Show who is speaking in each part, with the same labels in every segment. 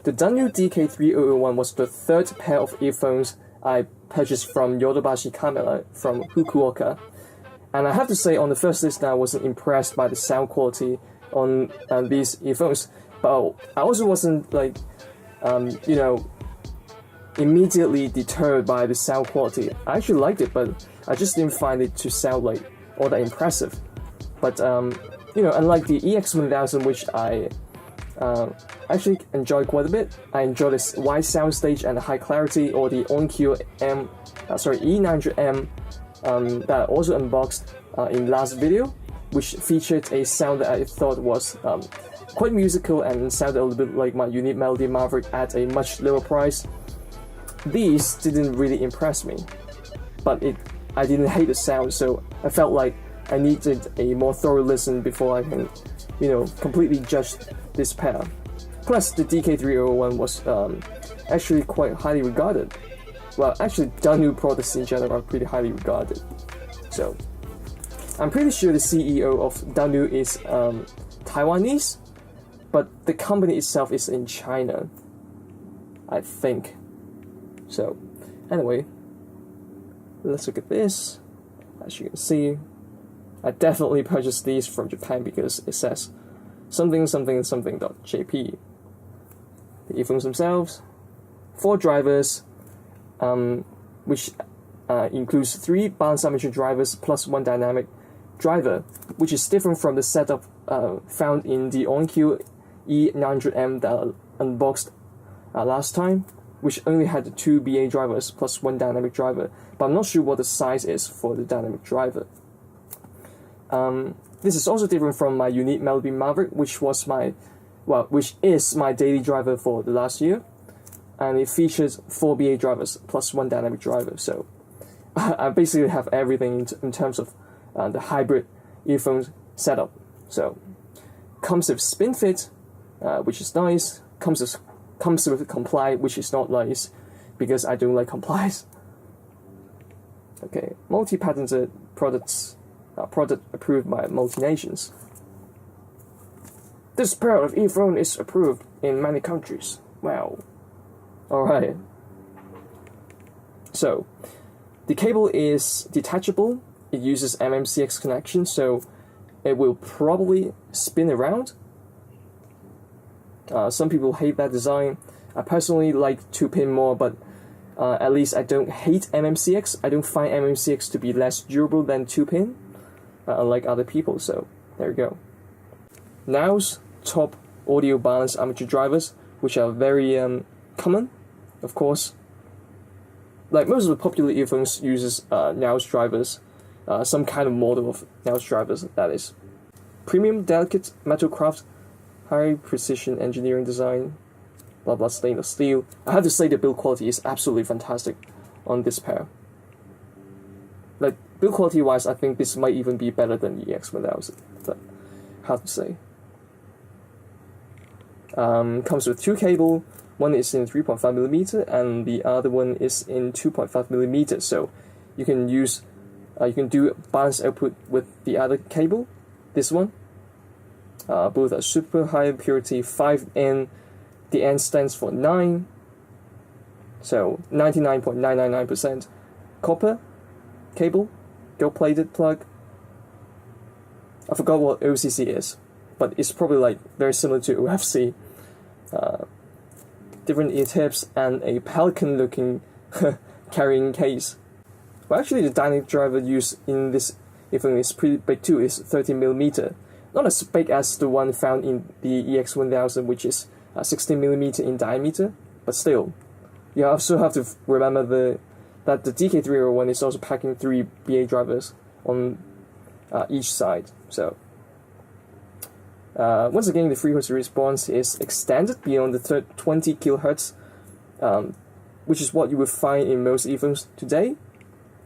Speaker 1: The DUNU DK-3001 was the third pair of earphones I purchased from Yodobashi Camera from Fukuoka. And I have to say, on the first list, I wasn't impressed by the sound quality on these earphones. But I also wasn't like, immediately deterred by the sound quality. I actually liked it, but I just didn't find it to sound like all that impressive. But unlike the EX1000, which I actually enjoyed quite a bit, I enjoyed this wide soundstage and high clarity, or the Onkyo E900M that I also unboxed in last video, which featured a sound that I thought was quite musical and sounded a little bit like my Unique Melody Maverick at a much lower price. These didn't really impress me, but I didn't hate the sound, so I felt like I needed a more thorough listen before I can, completely judge this pair. Plus, the DK-3001 was actually quite highly regarded. Well, actually, DUNU products in general are pretty highly regarded. So, I'm pretty sure the CEO of DUNU is Taiwanese, but the company itself is in China, I think. So, anyway, let's look at this. As you can see, I definitely purchased these from Japan because it says something.jp. The earphones themselves, 4 drivers, which includes 3 balance armature drivers plus 1 dynamic driver, which is different from the setup found in the Onkyo E900M that I unboxed last time, which only had 2 BA drivers plus 1 dynamic driver, but I'm not sure what the size is for the dynamic driver. This is also different from my Unique Melody Maverick, which is my daily driver for the last year, and it features 4 BA drivers plus 1 dynamic driver. So I basically have everything in terms of the hybrid earphone setup. So comes with spin fit, which is nice. Comes with comply, which is not nice because I don't like complies. Okay, multi-patented products. Product approved by multinations. This pair of earphone is approved in many countries. Wow. Alright. So, the cable is detachable. It uses MMCX connection, so it will probably spin around. Some people hate that design. I personally like 2-pin more, but at least I don't hate MMCX. I don't find MMCX to be less durable than 2-pin. Unlike other people, so there you go. Now's top audio balance armature drivers, which are very common, of course. Like most of the popular earphones uses Now's drivers, some kind of model of Now's drivers, that is. Premium delicate metal craft, high precision engineering design, blah blah stainless steel. I have to say the build quality is absolutely fantastic on this pair. Like, build quality wise, I think this might even be better than the EX1000, but hard to say. Comes with 2 cable. One is in 3.5mm and the other one is in 2.5mm. So you can use, you can do balance output with the other cable. This one. Both are super high purity 5N. The N stands for 9. So 99.999% copper cable, gold-plated plug. I forgot what OCC is, but it's probably like very similar to OFC. Different ear tips and a pelican-looking carrying case. Well, actually, the dynamic driver used in this earphone is pretty big too. It's 13mm, not as big as the one found in the EX1000, which is 16mm in diameter, but still. You also have to remember that the DK-3001 is also packing 3 BA drivers on each side. So, once again, the frequency response is extended beyond the 20 kHz, which is what you would find in most earphones today.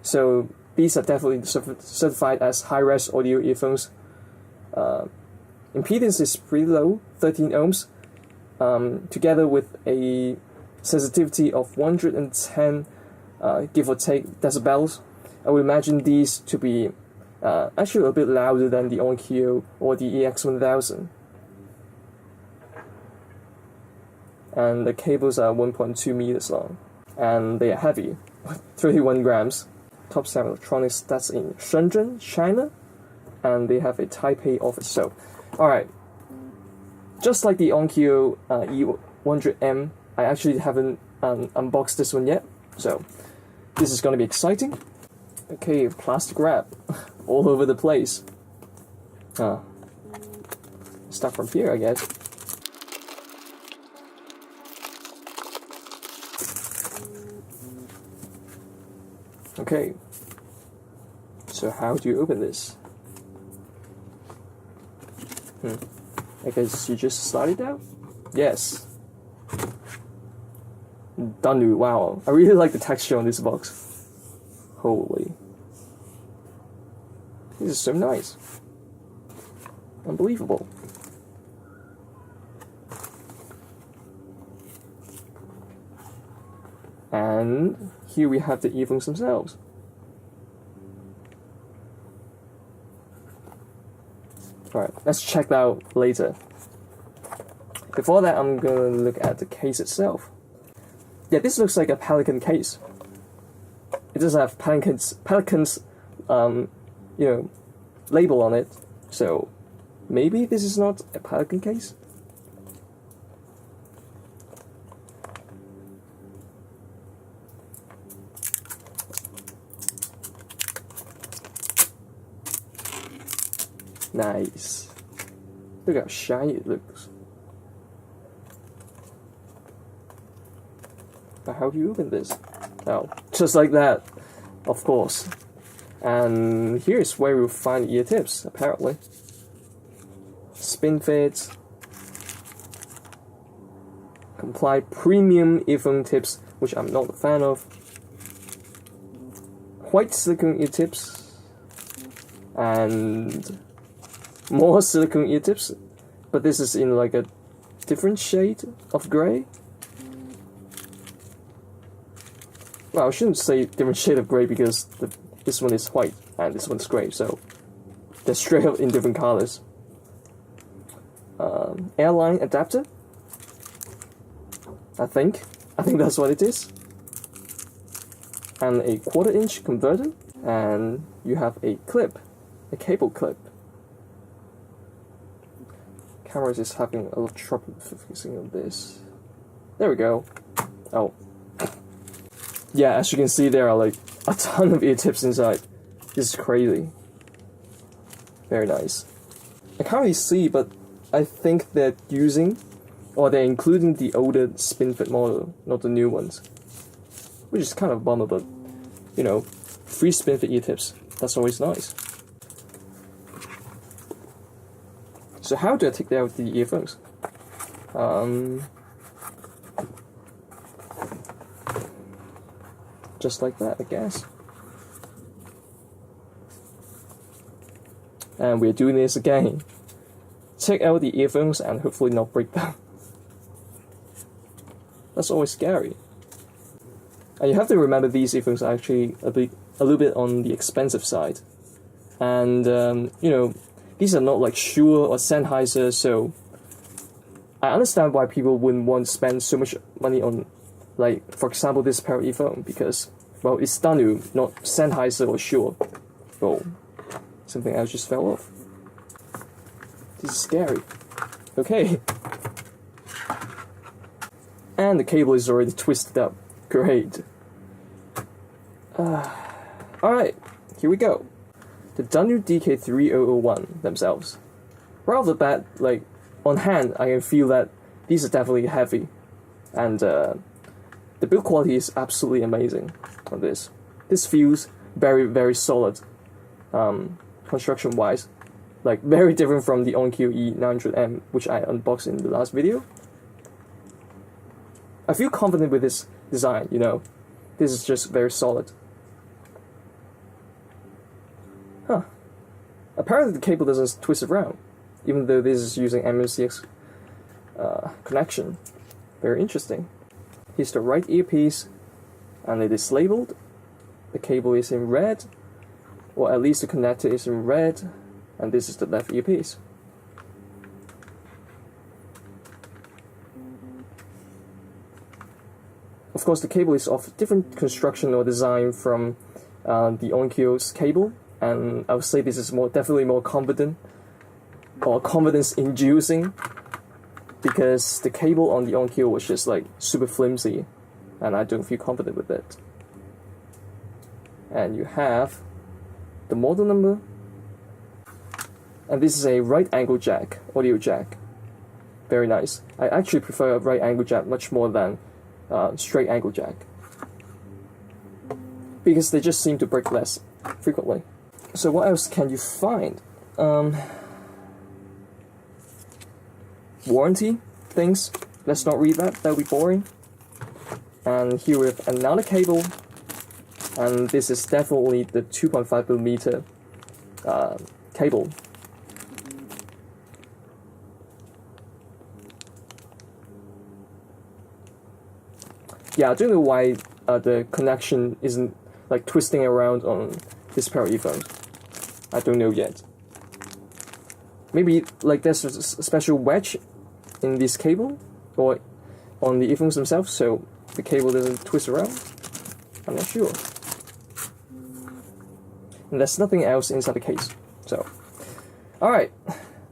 Speaker 1: So, these are definitely certified as high-res audio earphones. Impedance is pretty low, 13 ohms, together with a sensitivity of 110 give or take decibels. I would imagine these to be actually a bit louder than the Onkyo or the EX1000. and the cables are 1.2 meters long, and they are heavy, 31 grams. Top 7 Electronics, that's in Shenzhen, China, and they have a Taipei office. So, alright, just like the Onkyo E900M, I actually haven't unboxed this one yet, so this is going to be exciting. Okay, plastic wrap all over the place. Start from here, I guess. Okay, so how do you open this? I guess you just slide it out? Yes. DUNU, wow. I really like the texture on this box. Holy. This is so nice. Unbelievable. And here we have the earphones themselves. Alright, let's check that out later. Before that, I'm gonna look at the case itself. Yeah, this looks like a Pelican case. It does have Pelican's label on it. So maybe this is not a Pelican case? Nice. Look how shiny it looks. But how do you open this? Oh, just like that, of course. And here's where you'll find ear tips, apparently. Spin fit. Comply premium earphone tips, which I'm not a fan of. White silicone ear tips. And more silicone ear tips, but this is in like a different shade of grey. Well, I shouldn't say different shade of grey because this one is white and this one's grey, so they're straight up in different colors. Airline adapter, I think that's what it is, and a 1/4-inch converter, and you have a clip, a cable clip. Camera is having a lot of trouble focusing on this. There we go. Oh. Yeah, as you can see, there are like a ton of ear tips inside. This is crazy. Very nice. I can't really see, but I think they're using, or they're including the older spin fit model, not the new ones. Which is kind of a bummer, but, you know, free spin fit ear tips. That's always nice. So how do I take out the earphones? Just like that, I guess. And we're doing this again. Take out the earphones and hopefully not break them. That's always scary. And you have to remember these earphones are actually a little bit on the expensive side. And, you know, these are not like Shure or Sennheiser, so I understand why people wouldn't want to spend so much money on, like, for example, this pair of earphone, because, well, it's DUNU, not Sennheiser or Shure. Oh, something else just fell off. This is scary. Okay. And the cable is already twisted up. Great. Alright, here we go. The DUNU DK-3001 themselves. Right off the bat, like, on hand, I can feel that these are definitely heavy. And the build quality is absolutely amazing on this. This feels very, very solid, construction-wise. Like, very different from the Onkyo E900M, which I unboxed in the last video. I feel confident with this design, you know. This is just very solid. Huh. Apparently the cable doesn't twist around, even though this is using MMCX connection. Very interesting. Here's the right earpiece, and it is labeled. The cable is in red, or at least the connector is in red, and this is the left earpiece. of course, the cable is of different construction or design from the Onkyo's cable, and I would say this is definitely more confident or confidence-inducing, because the cable on the Onkyo was just like super flimsy, and I don't feel confident with it. And you have the model number, and this is a right angle jack, audio jack. Very nice. I actually prefer a right angle jack much more than straight angle jack, because they just seem to break less frequently. So what else can you find? Warranty things. Let's not read that. That'll be boring. And here we have another cable, and this is definitely the 2.5mm cable. Yeah, I don't know why the connection isn't like twisting around on this pair of earphones. I don't know yet. Maybe like there's a special wedge in this cable or on the earphones themselves, so the cable doesn't twist around. I'm not sure. And there's nothing else inside the case. So, alright,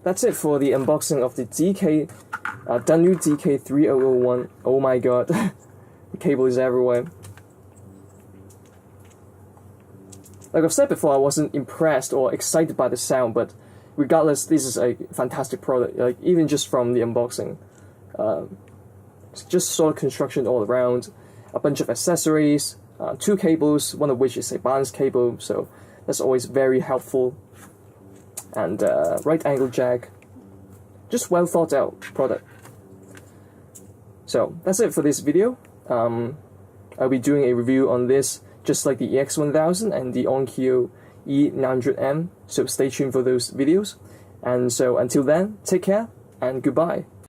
Speaker 1: that's it for the unboxing of the DUNU DK-3001. Oh my god, the cable is everywhere. Like I've said before, I wasn't impressed or excited by the sound, but regardless, this is a fantastic product. Like even just from the unboxing, just solid construction all around, a bunch of accessories, 2 cables, one of which is a balance cable, so that's always very helpful. And right angle jack, just well thought out product. So that's it for this video. I'll be doing a review on this, just like the EX1000 and the Onkyo E900M, so stay tuned for those videos. And so until then, take care and goodbye.